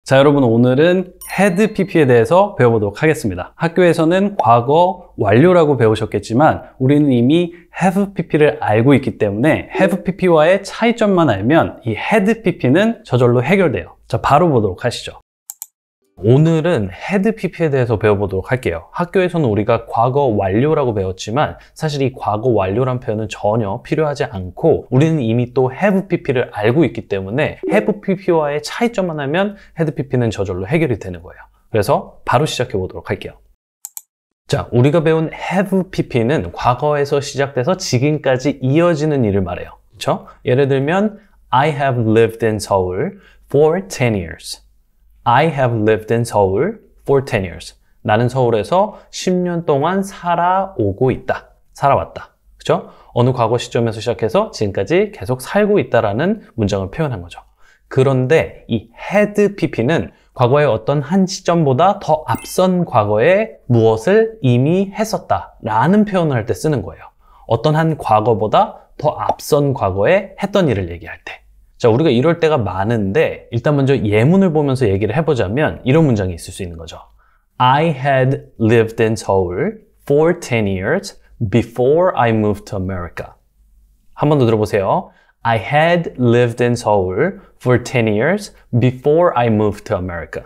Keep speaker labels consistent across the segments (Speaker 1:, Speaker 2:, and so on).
Speaker 1: 자, 여러분 오늘은 had pp에 대해서 배워보도록 하겠습니다. 학교에서는 과거 완료라고 배우셨겠지만 우리는 이미 have pp를 알고 있기 때문에 have pp와의 차이점만 알면 이 had pp는 저절로 해결돼요. 자, 바로 보도록 하시죠. 오늘은 had pp에 대해서 배워보도록 할게요. 학교에서는 우리가 과거 완료라고 배웠지만 사실 이 과거 완료란 표현은 전혀 필요하지 않고 우리는 이미 또 have pp를 알고 있기 때문에 have pp와의 차이점만 하면 had pp는 저절로 해결이 되는 거예요. 그래서 바로 시작해 보도록 할게요. 자, 우리가 배운 have pp는 과거에서 시작돼서 지금까지 이어지는 일을 말해요. 그렇죠? 예를 들면 I have lived in Seoul for 10 years. I have lived in Seoul for 10 years. 나는 서울에서 10년 동안 살아오고 있다. 살아왔다. 그죠? 어느 과거 시점에서 시작해서 지금까지 계속 살고 있다라는 문장을 표현한 거죠. 그런데 이 had pp는 과거의 어떤 한 시점보다 더 앞선 과거에 무엇을 이미 했었다라는 표현을 할 때 쓰는 거예요. 어떤 한 과거보다 더 앞선 과거에 했던 일을 얘기할 때. 자, 우리가 이럴 때가 많은데 일단 먼저 예문을 보면서 얘기를 해보자면 이런 문장이 있을 수 있는 거죠. I had lived in Seoul for 10 years before I moved to America. 한 번 더 들어보세요. I had lived in Seoul for 10 years before I moved to America.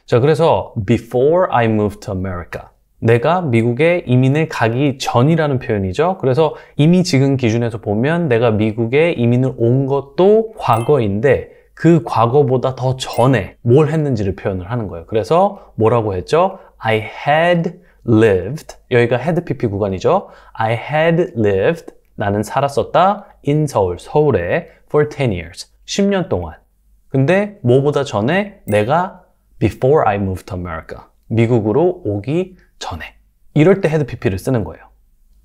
Speaker 1: 자, 그래서 before I moved to America. 내가 미국에 이민을 가기 전이라는 표현이죠. 그래서 이미 지금 기준에서 보면 내가 미국에 이민을 온 것도 과거인데 그 과거보다 더 전에 뭘 했는지를 표현을 하는 거예요. 그래서 뭐라고 했죠? I had lived, 여기가 had pp 구간이죠. I had lived, 나는 살았었다 in Seoul, 서울에 for 10 years, 10년 동안. 근데 뭐보다 전에 내가 before I moved to America, 미국으로 오기 전에. 이럴 때 had pp를 쓰는 거예요.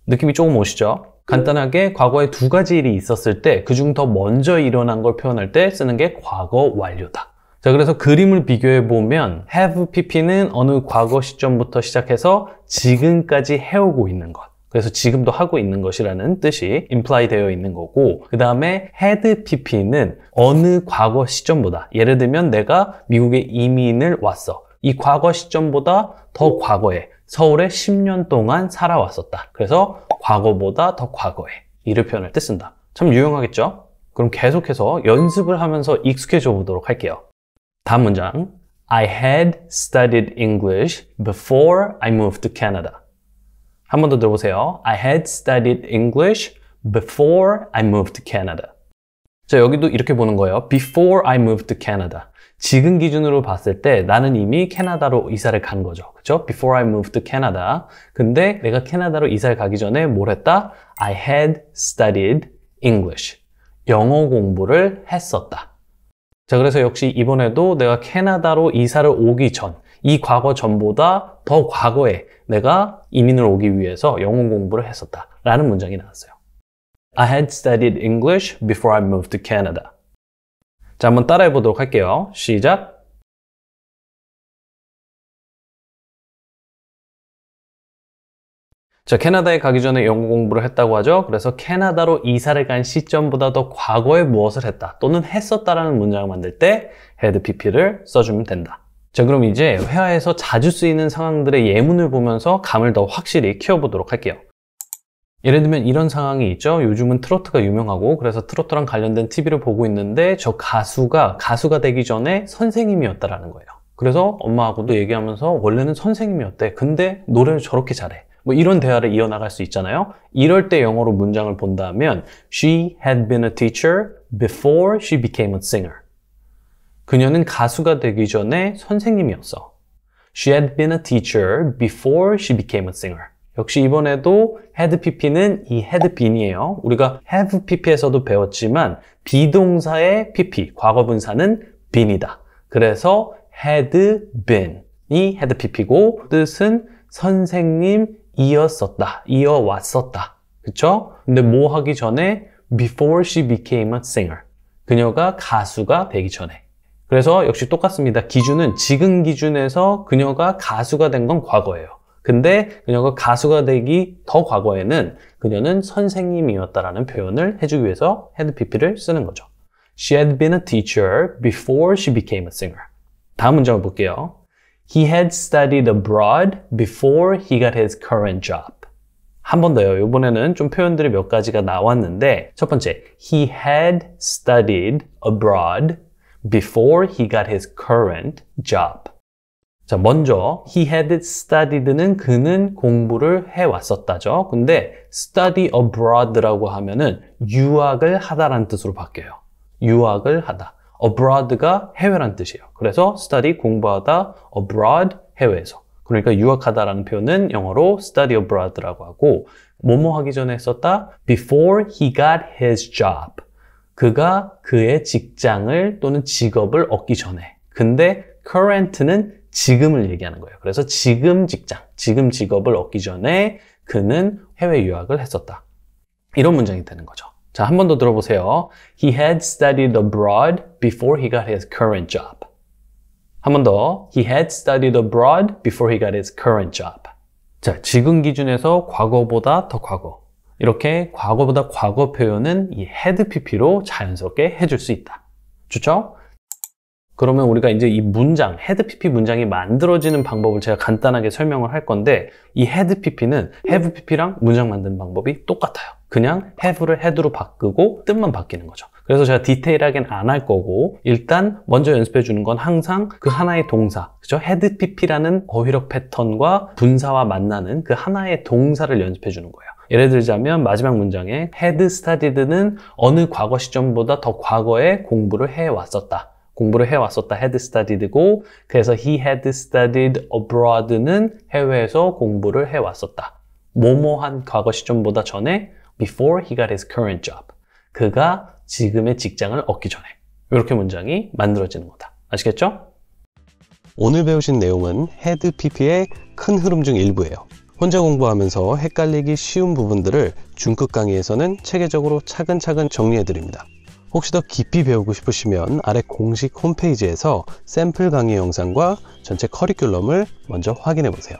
Speaker 1: 느낌이 조금 오시죠? 간단하게 과거에 두 가지 일이 있었을 때 그중 더 먼저 일어난 걸 표현할 때 쓰는 게 과거 완료다. 자, 그래서 그림을 비교해 보면 have pp는 어느 과거 시점부터 시작해서 지금까지 해오고 있는 것. 그래서 지금도 하고 있는 것이라는 뜻이 imply 되어 있는 거고, 그 다음에 had pp는 어느 과거 시점보다, 예를 들면 내가 미국에 이민을 왔어. 이 과거 시점보다 더 과거에 서울에 10년 동안 살아왔었다. 그래서 과거보다 더 과거에 이를 표현할 때 쓴다. 참 유용하겠죠? 그럼 계속해서 연습을 하면서 익숙해져 보도록 할게요. 다음 문장. I had studied English before I moved to Canada. 한 번 더 들어보세요. I had studied English before I moved to Canada. 자, 여기도 이렇게 보는 거예요. Before I moved to Canada. 지금 기준으로 봤을 때 나는 이미 캐나다로 이사를 간 거죠. 그죠? Before I moved to Canada. 근데 내가 캐나다로 이사를 가기 전에 뭘 했다? I had studied English. 영어 공부를 했었다. 자, 그래서 역시 이번에도 내가 캐나다로 이사를 오기 전, 이 과거 전보다 더 과거에 내가 이민을 오기 위해서 영어 공부를 했었다. 라는 문장이 나왔어요. I had studied English before I moved to Canada. 자, 한번 따라해 보도록 할게요. 시작! 자, 캐나다에 가기 전에 영어 공부를 했다고 하죠. 그래서 캐나다로 이사를 간 시점보다 더 과거에 무엇을 했다 또는 했었다라는 문장을 만들 때 had pp를 써주면 된다. 자, 그럼 이제 회화에서 자주 쓰이는 상황들의 예문을 보면서 감을 더 확실히 키워보도록 할게요. 예를 들면 이런 상황이 있죠. 요즘은 트로트가 유명하고 그래서 트로트랑 관련된 TV를 보고 있는데 저 가수가 되기 전에 선생님이었다라는 거예요. 그래서 엄마하고도 얘기하면서 원래는 선생님이었대. 근데 노래를 저렇게 잘해. 뭐 이런 대화를 이어나갈 수 있잖아요. 이럴 때 영어로 문장을 본다면 She had been a teacher before she became a singer. 그녀는 가수가 되기 전에 선생님이었어. She had been a teacher before she became a singer. 역시 이번에도 had pp는 이 had been이에요. 우리가 have pp에서도 배웠지만 비동사의 pp, 과거분사는 been이다. 그래서 had been이 had pp고 뜻은 선생님이었었다, 이어왔었다. 그쵸? 근데 뭐 하기 전에 before she became a singer. 그녀가 가수가 되기 전에. 그래서 역시 똑같습니다. 기준은 지금 기준에서 그녀가 가수가 된 건 과거예요. 근데 그녀가 가수가 되기 더 과거에는 그녀는 선생님이었다라는 표현을 해주기 위해서 had pp를 쓰는 거죠. She had been a teacher before she became a singer. 다음 문장을 볼게요. He had studied abroad before he got his current job. 한 번 더요. 이번에는 좀 표현들이 몇 가지가 나왔는데 첫 번째, he had studied abroad before he got his current job. 자, 먼저 he had studied는 그는 공부를 해왔었다죠. 근데 study abroad라고 하면은 유학을 하다라는 뜻으로 바뀌어요. 유학을 하다. abroad가 해외란 뜻이에요. 그래서 study 공부하다, abroad 해외에서. 그러니까 유학하다라는 표현은 영어로 study abroad라고 하고 뭐뭐 하기 전에 썼다 before he got his job. 그가 그의 직장을 또는 직업을 얻기 전에. 근데 current는 지금을 얘기하는 거예요. 그래서 지금 직장, 지금 직업을 얻기 전에 그는 해외 유학을 했었다. 이런 문장이 되는 거죠. 자, 한 번 더 들어보세요. He had studied abroad before he got his current job. 한 번 더. He had studied abroad before he got his current job. 자, 지금 기준에서 과거보다 더 과거. 이렇게 과거보다 과거 표현은 이 had pp로 자연스럽게 해줄 수 있다. 좋죠? 그러면 우리가 이제 이 문장, had pp 문장이 만들어지는 방법을 제가 간단하게 설명을 할 건데 이 had pp는 have pp랑 문장 만드는 방법이 똑같아요. 그냥 have를 had로 바꾸고 뜻만 바뀌는 거죠. 그래서 제가 디테일하게는 안 할 거고 일단 먼저 연습해 주는 건 항상 그 하나의 동사, 그죠? had pp라는 어휘력 패턴과 분사와 만나는 그 하나의 동사를 연습해 주는 거예요. 예를 들자면 마지막 문장에 had studied는 어느 과거 시점보다 더 과거에 공부를 해왔었다. 공부를 해왔었다, had studied고 그래서 he had studied abroad는 해외에서 공부를 해왔었다. 뭐뭐한 과거 시점보다 전에 before he got his current job. 그가 지금의 직장을 얻기 전에. 이렇게 문장이 만들어지는 거다. 아시겠죠?
Speaker 2: 오늘 배우신 내용은 had pp의 큰 흐름 중 일부예요. 혼자 공부하면서 헷갈리기 쉬운 부분들을 중급 강의에서는 체계적으로 차근차근 정리해드립니다. 혹시 더 깊이 배우고 싶으시면 아래 공식 홈페이지에서 샘플 강의 영상과 전체 커리큘럼을 먼저 확인해 보세요.